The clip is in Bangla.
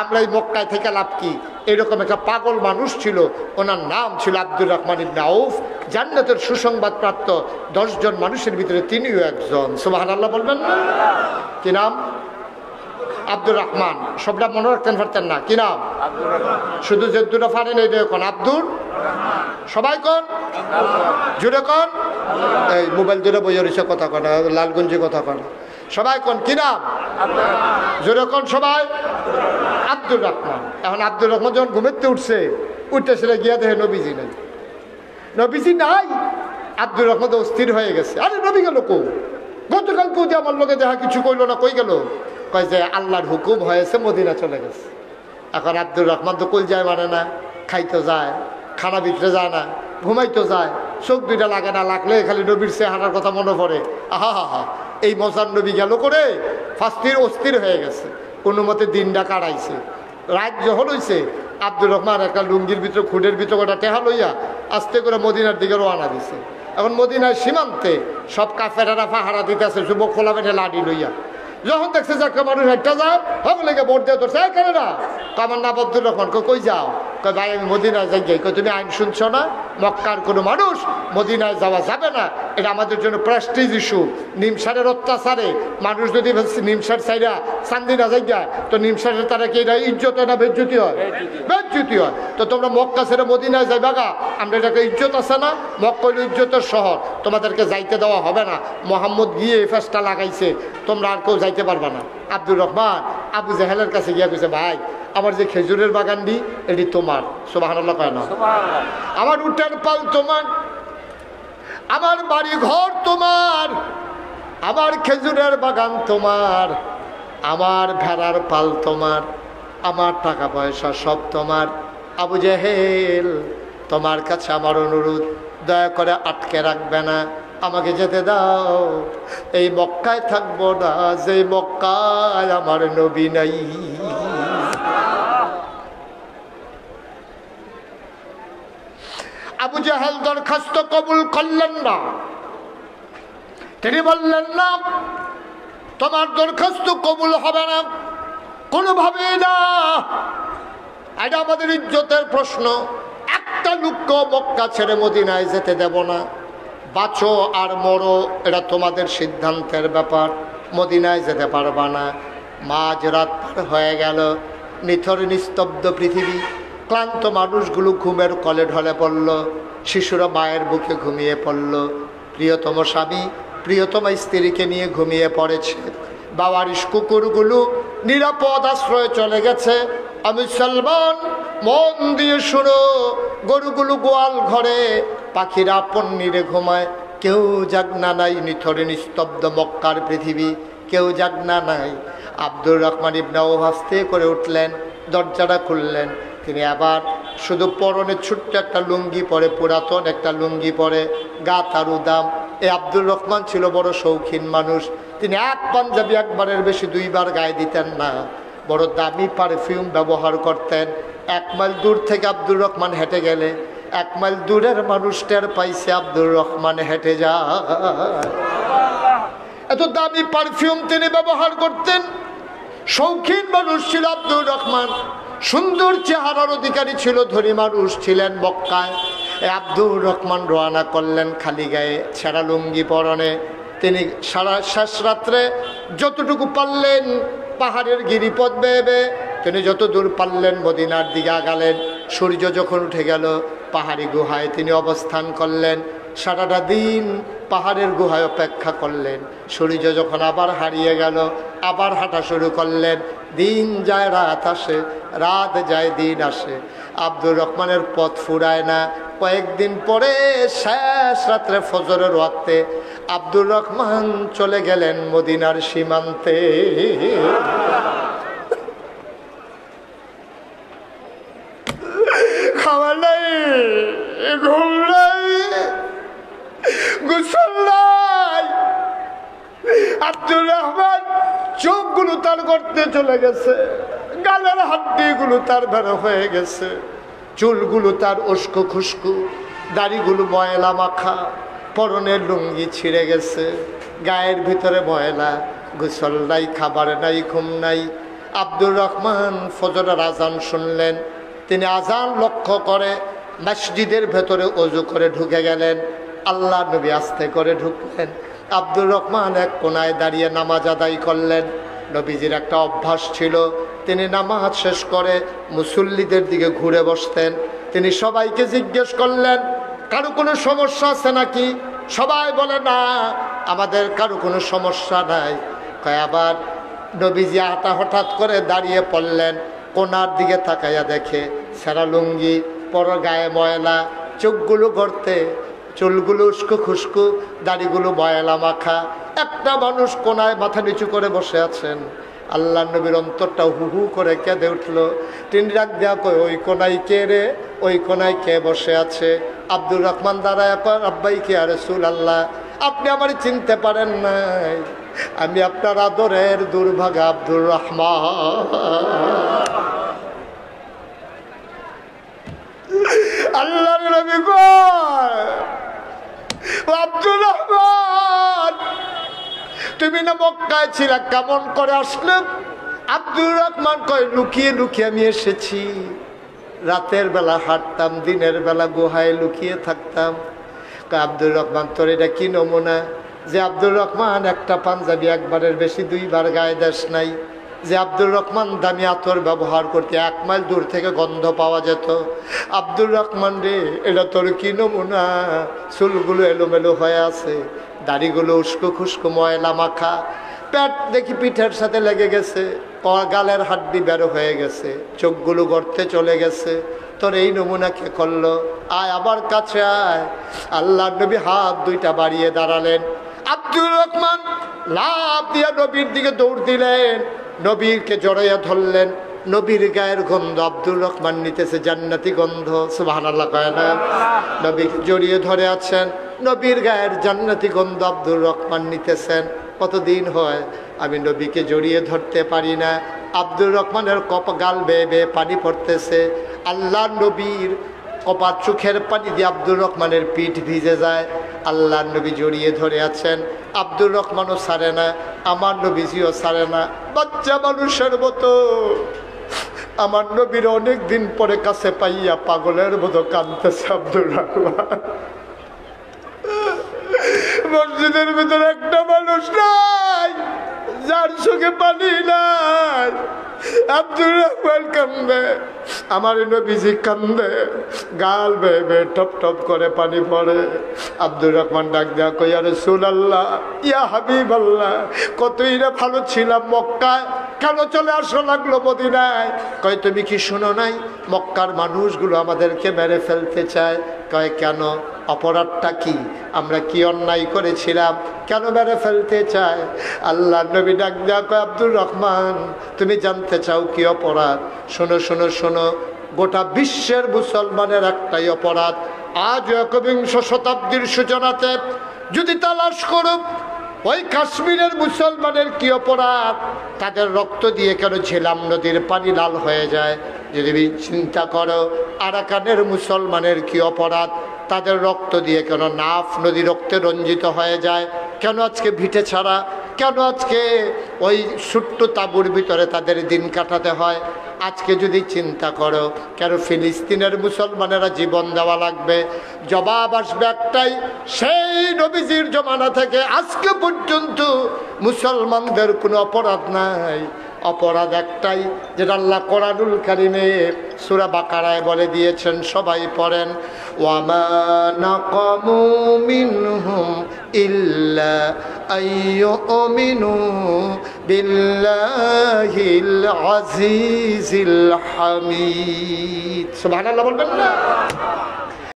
আমরা এই মক্কায় থেকে লাভ কি? এরকম একটা পাগল মানুষ ছিল, ওনার নাম ছিল আব্দুর রহমান ইবনে আউফ। জান্নাতের সুসংবাদ প্রাপ্ত 10 জন মানুষের ভিতরে তিনিও একজন। সুবহানাল্লাহ বলবেন না? কি নাম? আব্দুর রহমান। সবটা মনে রাখতেন পারতেন না? কি নাম? শুধু যে দুটো পারেন এই এখন আব্দুর সবাই কোন জুড়ে কোন? এই মোবাইল জুড়ে বই রয়েছে কথা কন, লালগঞ্জে কথা কন, সবাই কোন? কি নাম? জুড়ে কোন সবাই? আব্দুর রহমান। এখন আব্দুর রহমান যখন ঘুমেতে উঠছে, উঠতেছিল গিয়া দেখে নবীজি নাই। নবীজি নাই, আব্দুর রহমান তো অস্থির হয়ে গেছে। আরে নবী গেল কো? গতকাল কেউ যে আমার লোকে দেখা কিছু কইল না, কই গেল? কয় যে আল্লাহর হুকুম হয়েছে, মদিনা চলে গেছে। এখন আব্দুর রহমান তো কই যায় মানে না, খাইতে যায়, খানা ভিতরে যায় না, ঘুমাইতে যায়, চোখ দুইটা লাগে না, লাগলে খালি নবীর চেহারার কথা মনে পড়ে। আহা হা হা, এই মজার নবী গেল করে ফাস্তির অস্থির হয়ে গেছে। কোনো মতে দিনটা কাটাইছে। রাত যখন হয়েছে, আব্দুর রহমান একটা লুঙ্গির ভিতরে খুঁটের ভিতরে ওটা টেহা লইয়া আস্তে করে মদিনার দিকে রওনা দিছে। এখন মদিনার সীমান্তে সব কাফেরেরা পাহারা দিতেছে, যুবক খোলা বেঁধে লাঠি লইয়া। যখন দেখছে যে একটা মানুষ একটা যায়, সকলে ভোট দিয়ে ধরছে, কেন না? আমার নাম আব্দুর রহমান। কই যাও? কই ভাই আমি মদিনায় যাই। কই তুমি আইন শুনছো না? মক্কার কোনো মানুষ মদিনায় যাওয়া যাবে না, এটা আমাদের জন্য প্রেস্টিজ ইস্যু। নিমসারের অত্যাচারে মানুষ যদি নিমসার চাইরা চান্দিনা যাই যায়, তো নিমসারের তারা কি এটা ইজ্জত না বেজ্জতি হয়? বেজ্জতি হয়। তো তোমরা মক্কা ছেড়ে মদিনায় যাইবা গা, আমরা এটাকে ইজ্জত আছে না? মক্কা হইল ইজ্জতের শহর, তোমাদেরকে যাইতে দেওয়া হবে না। মোহাম্মদ গিয়ে এই ফেসটা লাগাইছে, তোমরা আর কেউ যাইতে পারবা না। আব্দুর রহমান আবু জাহেলের কাছে গিয়া কইছে, ভাই আমার যে খেজুরের বাগানটি এটি তোমার। সুবহানাল্লাহ কয় না? আমার উটের পাল তোমার, আমার বাড়ি ঘর তোমার, আমার খেজুরের বাগান তোমার, আমার ভেড়ার পাল তোমার, আমার টাকা পয়সা সব তোমার। আবু জাহেল তোমার কাছে আমার অনুরোধ, দয়া করে আটকে রাখবে না, আমাকে যেতে দাও। এই মক্কায় থাকবো না যে মক্কায় আমার নবী নাই। আবু জাহেল দরখাস্ত কবুল করলেন না। তিনি বললেন না, তোমার দরখাস্ত কবুল হবে না, কোনোভাবেই না। এটা আমাদের ইজ্জতের প্রশ্ন। একটা লোককে মক্কা ছেড়ে মদিনায় যেতে দেব না। বাঁচো আর মরো, এটা তোমাদের সিদ্ধান্তের ব্যাপার। মদিনায় যেতে পারবা না। মাঝ রাত পার হয়ে গেল, নিথর নিস্তব্ধ পৃথিবী। ক্লান্ত মানুষগুলো ঘুমের কলে ঢলে পড়ল, শিশুরা মায়ের বুকে ঘুমিয়ে পড়ল। প্রিয়তম স্বামী প্রিয়তম স্ত্রীকে নিয়ে ঘুমিয়ে পড়েছে। বাবারিশ কুকুরগুলো নিরাপদ আশ্রয়ে চলে গেছে। আমি সালমান, মন দিয়ে শুনো, গরুগুলো গোয়াল ঘরে, পাখিরা আপন নিরে ঘুমায়, কেউ জাগনা নাই। নিথরে নিস্তব্ধ মক্কার পৃথিবী, কেউ জাগনা নাই। আব্দুর রহমান ইবনে আউফ আস্তে করে উঠলেন, দরজাটা খুললেন। তিনি আবার শুধু পরনে ছোট্ট একটা লুঙ্গি পরে, পুরাতন একটা লুঙ্গি পরে, গা তার উদাম। এই আব্দুর রহমান ছিল বড় শৌখিন মানুষ। তিনি এক পাঞ্জাবি একবারের বেশি দুইবার গায়ে দিতেন না। বড় দামি পারফিউম ব্যবহার করতেন। 1 মাইল দূর থেকে আব্দুর রহমান হেঁটে গেলে 1 মাইল দূরের মানুষটার পাইছে আব্দুর রহমান হেঁটে যায়। এত দামি পারফিউম তিনি ব্যবহার করতেন। শৌখিন মানুষ ছিল আব্দুর রহমান, সুন্দর চেহারার অধিকারী ছিল, ধনী মানুষ ছিলেন মক্কায়। আব্দুর রহমান রওনা করলেন খালি গায়ে, ছেঁড়া লুঙ্গি পরনে। তিনি সারা শেষ রাত্রে যতটুকু পারলেন পাহাড়ের গিরিপথ বেয়ে তিনি যত দূর পারলেন মদিনার দিকে আগালেন। সূর্য যখন উঠে গেল, পাহাড়ি গুহায় তিনি অবস্থান করলেন। সারাটা দিন পাহাড়ের গুহায় অপেক্ষা করলেন। সূর্য যখন আবার হারিয়ে গেল, আবার হাঁটা শুরু করলেন। দিন যায় রাত আসে, রাত যায় দিন আসে। আব্দুর রহমানের পথ ফুরায় না। কয়েকদিন পরে শেষ রাত্রে ফজরের ওয়াক্তে আব্দুর রহমান চলে গেলেন মদিনার সীমান্তে। খাওয়া নাই, ঘুম নাই, গোসল নাই। আব্দুর রহমান চোখগুলো তার করতে চলে গেছে, গালের হাড্ডিগুলো তার বের হয়ে গেছে, চুলগুলো তার উস্কো খুস্কু, দাড়িগুলো ময়লা মাখা, পরনের লুঙ্গি ছিঁড়ে গেছে, গায়ের ভিতরে ময়লা। গোসল নাই, খাবার নাই, ঘুম নাই। আব্দুর রহমান ফজরের আজান শুনলেন, তিনি আজান লক্ষ্য করে মসজিদের ভেতরে ওযু করে ঢুকে গেলেন। আল্লাহ নবী আস্তে করে ঢুকলেন। আব্দুর রহমান এক কোনায় দাঁড়িয়ে নামাজ আদায় করলেন। নবীজির একটা অভ্যাস ছিল, তিনি নামাজ শেষ করে মুসল্লিদের দিকে ঘুরে বসতেন। তিনি সবাইকে জিজ্ঞেস করলেন, কারো কোনো সমস্যা আছে নাকি? সবাই বলে না, আমাদের কারো কোনো সমস্যা নাই। কয় আবার নবীজি হঠাৎ করে দাঁড়িয়ে পড়লেন, কোনার দিকে তাকাইয়া দেখে সারা লুঙ্গি, পর গায়ে ময়লা, চোখগুলো গর্তে, চুলগুলো উস্কো খুস্কো, দাড়িগুলো ময়লা মাখা, একটা মানুষ কোনায় মাথা নিচু করে বসে আছেন। আল্লাহ নবীর অন্তরটা হু হু করে কেঁদে উঠলো। তিনি ডাক দেয়া কয়, ওই কোনায় কে রে? ওই কোনায় কে বসে আছে? আব্দুর রহমান দাঁড়ায় কয়, আব্বাই কে? আর রাসূলুল্লাহ, আপনি আমার চিনতে পারেন নাই, আমি আপনার আদরের দুর্ভাগা আব্দুর রহমান। আল্লাহর নবী কয়, আব্দুর রহমান, তুমি না মক্কায় ছিলা, কেমন করে আসলে? আব্দুর রহমান কয়, লুকিয়ে লুকিয়ে আমি এসেছি। রাতের বেলা হাঁটতাম, দিনের বেলা গুহায় লুকিয়ে থাকতাম। আব্দুর রহমান, তোর এটা কি নমুনা যে আব্দুর রহমান একটা পাঞ্জাবি একবারের বেশি 2 বার গায়ে দেশ নাই? যে আব্দুর রহমান দামি আতর ব্যবহার করতে 1 মাইল দূর থেকে গন্ধ পাওয়া যেত। আব্দুর রহমান রে, এটা তোর কি নমুনা? চুলগুলো এলোমেলো হয়ে আছে, দাড়িগুলো উস্কো খুস্কো ময়লা মাখা, পেট দেখি পিঠের সাথে লেগে গেছে, গালের হাড্ডি বেরো হয়ে গেছে, চোখগুলো গর্তে চলে গেছে, তোর এই নমুনা কে করলো? আয় আবার কাছে আয়। আল্লাহ নবী হাত 2টা বাড়িয়ে দাঁড়ালেন। আব্দুর রহমান লাফ দিয়ে নবীর দিকে দৌড় দিলেন, নবীরকে জড়াইয়া ধরলেন। নবীর গায়ের গন্ধ আব্দুর রহমান নিতেছে, জান্নাতি গন্ধ। সুবহানাল্লাহ কয় না? নবীকে জড়িয়ে ধরে আছেন, নবীর গায়ের জান্নাতি গন্ধ আব্দুর রহমান নিতেছেন। কতদিন হয় আমি নবীকে জড়িয়ে ধরতে পারি না। আব্দুর রহমানের গাল বেয়ে বেয়ে পানি পড়তেছে। আল্লাহ নবীর কপাল চোখের পানি দিয়ে আব্দুর রহমানের পিঠ ভিজে যায়। আল্লাহ নবী জড়িয়ে ধরে আছেন, আব্দুর রহমানও ছাড়ে না, আমার নবীজিও ছাড়ে না। বাচ্চা মানুষের মতো আমার নবীর অনেক দিন পরে কাছে পাইয়া পাগলের মতো কাঁদতেছে আব্দুর রহমান। মসজিদের ভিতরে একটা মানুষ নাই যার চোখে পানি নাই। আব্দুর রহমান কান্দে, আমার নবীজি কান্দে, গাল বেয়ে বেয়ে টপ টপ করে পানি পড়ে। আব্দুর রহমান ডাক দেয়া কই, ইয়া রাসূলুল্লাহ, ইয়া হাবিবাল্লাহ, কতই না ভালো ছিলাম মক্কায়, কেন চলে আসো লাগলো মদিনায়? কয়, তুমি কি শোনো নাই মক্কার মানুষগুলো আমাদেরকে মেরে ফেলতে চায়? কয়, কেন? অপরাধটা কি? আমরা কি অন্যায় করেছিলাম? কেন মেরে ফেলতে চায়? আল্লাহ নবী ডাক দেয়া কয়, আব্দুর রহমান, তুমি জানতে চাও কি অপরাধ? শোনো শোনো শোনো, গোটা বিশ্বের মুসলমানের একটাই অপরাধ। আজ একবিংশ শতাব্দীর সূচনাতে যদি তালাশ করো ওই কাশ্মীরের মুসলমানের কি অপরাধ, তাদের রক্ত দিয়ে কেন ঝেলাম নদীর পানি লাল হয়ে যায়? যদি চিন্তা করো আরাকানের মুসলমানের কি অপরাধ, তাদের রক্ত দিয়ে কেন নাফ নদী রক্তে রঞ্জিত হয়ে যায়? কেন আজকে ভিটে ছাড়া, কেন আজকে ওই ছোট্ট তাঁবুর ভিতরে তাদের দিন কাটাতে হয়? আজকে যদি চিন্তা করো কেন ফিলিস্তিনের মুসলমানেরা জীবন দেওয়া লাগবে? জবাব আসবে একটাই, সেই নবীজির জমানা থেকে আজকে পর্যন্ত মুসলমানদের কোনো অপরাধ নাই। অপরাধ একটাই, যেটা আল্লাহ কোরআনুল কারিমে সূরা বাকারায় বলে দিয়েছেন, সবাই পড়েন, ওয়ামা নাকামু মিনহুম ইল্লা আইয়ুমিনু বিল্লাহিল আজিজিল হামিদ। সুবহানাল্লাহ বলবেন না?